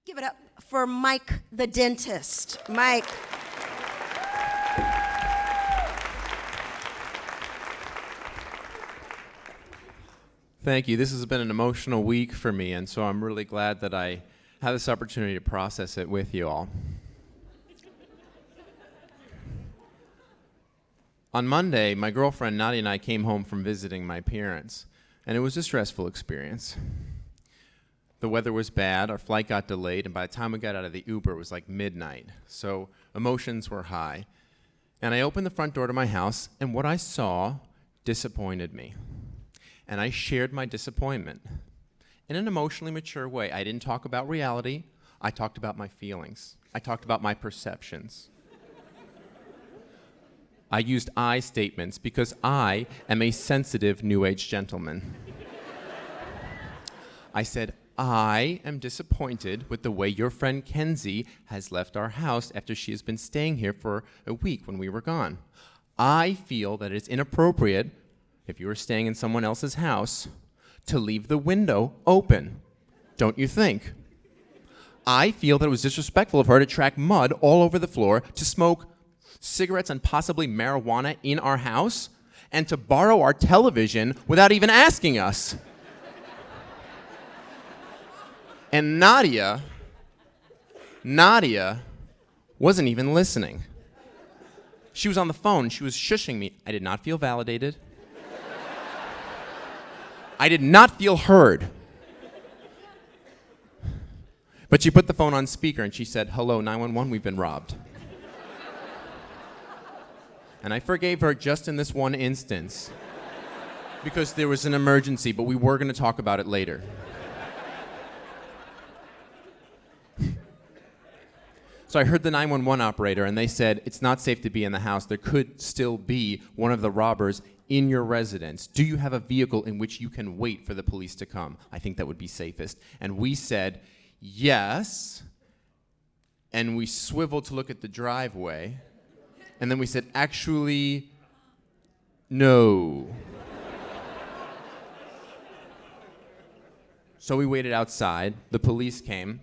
Give it up for Mike the dentist. Mike. Thank you. This has been an emotional week for me, and so I'm really glad that I have this opportunity to process it with you all. On Monday, my girlfriend Nadia and I came home from visiting my parents, and it was a stressful experience. The weather was bad, our flight got delayed, and by the time we got out of the Uber, it was like midnight. So emotions were high. And I opened the front door to my house, and what I saw disappointed me. And I shared my disappointment in an emotionally mature way. I didn't talk about reality. I talked about my feelings. I talked about my perceptions. I used I statements because I am a sensitive New Age gentleman. I said, I am disappointed with the way your friend Kenzie has left our house after she has been staying here for a week when we were gone. I feel that it's inappropriate, if you were staying in someone else's house, to leave the window open. Don't you think? I feel that it was disrespectful of her to track mud all over the floor, to smoke cigarettes and possibly marijuana in our house, and to borrow our television without even asking us. And Nadia wasn't even listening. She was on the phone. She was shushing me. I did not feel validated. I did not feel heard. But she put the phone on speaker and she said, "Hello, 911, we've been robbed." And I forgave her just in this one instance because there was an emergency, but we were going to talk about it later. So I heard the 911 operator, and they said, it's not safe to be in the house. There could still be one of the robbers in your residence. Do you have a vehicle in which you can wait for the police to come? I think that would be safest. And we said, yes. And we swiveled to look at the driveway. And then we said, actually, no. So we waited outside. The police came.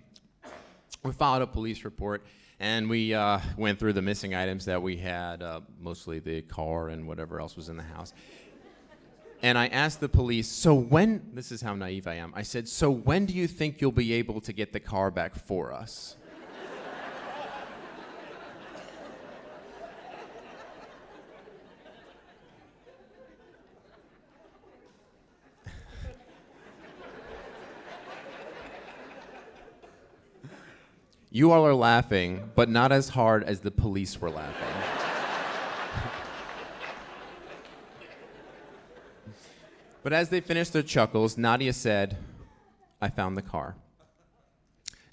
We filed a police report, and we went through the missing items that we had, mostly the car and whatever else was in the house. And I asked the police, so when, this is how naive I am, I said, so when do you think you'll be able to get the car back for us? You all are laughing, but not as hard as the police were laughing. But as they finished their chuckles, Nadia said, I found the car.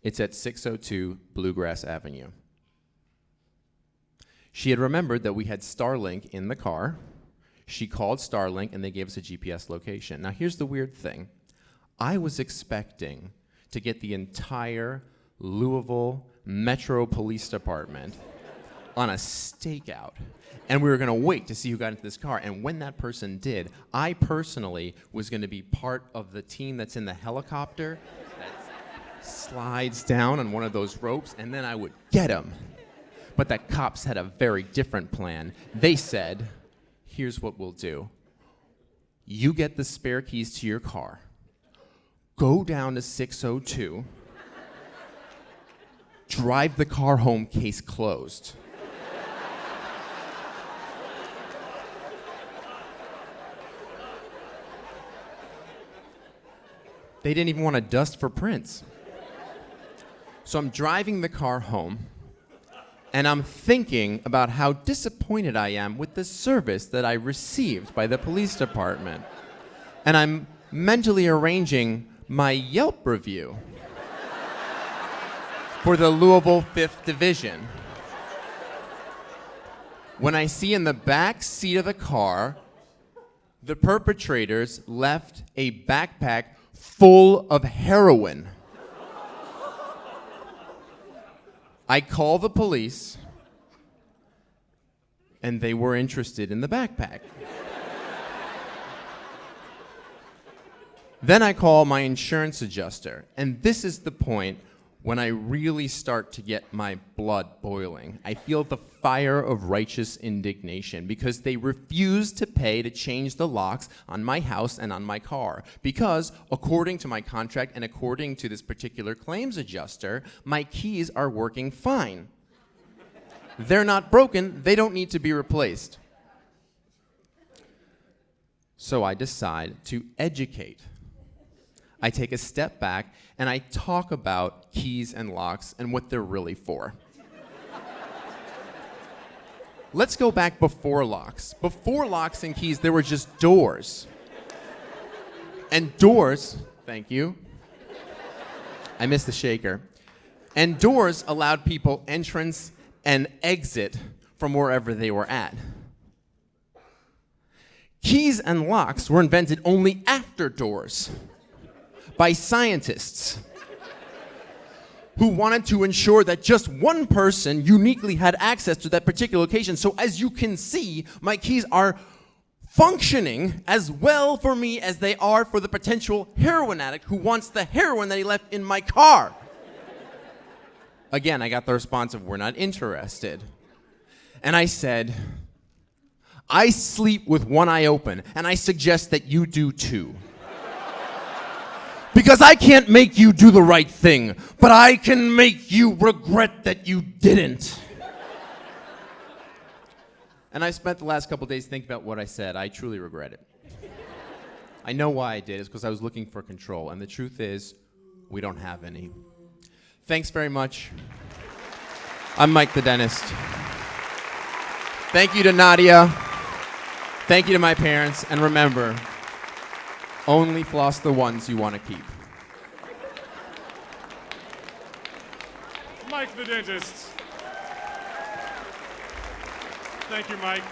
It's at 602 Bluegrass Avenue. She had remembered that we had Starlink in the car. She called Starlink, and they gave us a GPS location. Now, here's the weird thing. I was expecting to get the entire Louisville Metro Police Department on a stakeout. And we were going to wait to see who got into this car. And when that person did, I personally was going to be part of the team that's in the helicopter that slides down on one of those ropes, and then I would get him. But the cops had a very different plan. They said, here's what we'll do. You get the spare keys to your car. Go down to 602. Drive the car home, case closed. They didn't even want to dust for prints. So I'm driving the car home, and I'm thinking about how disappointed I am with the service that I received by the police department. And I'm mentally arranging my Yelp review for the Louisville 5th Division, when I see in the back seat of the car, the perpetrators left a backpack full of heroin. I call the police, and they were interested in the backpack. Then I call my insurance adjuster, and this is the point when I really start to get my blood boiling. I feel the fire of righteous indignation because they refuse to pay to change the locks on my house and on my car. Because, according to my contract and according to this particular claims adjuster, my keys are working fine. They're not broken, they don't need to be replaced. So I decide to educate. I take a step back and I talk about keys and locks and what they're really for. Let's go back before locks. Before locks and keys, there were just doors. And doors, thank you. I missed the shaker. And doors allowed people entrance and exit from wherever they were at. Keys and locks were invented only after doors by scientists who wanted to ensure that just one person uniquely had access to that particular location. So as you can see, my keys are functioning as well for me as they are for the potential heroin addict who wants the heroin that he left in my car. Again, I got the response of, "We're not interested." And I said, "I sleep with one eye open, and I suggest that you do too. Because I can't make you do the right thing, but I can make you regret that you didn't." And I spent the last couple days thinking about what I said. I truly regret it. I know why I did. It's because I was looking for control. And the truth is, we don't have any. Thanks very much. I'm Mike the dentist. Thank you to Nadia. Thank you to my parents. And remember, only floss the ones you want to keep. Mike the dentist. Thank you, Mike.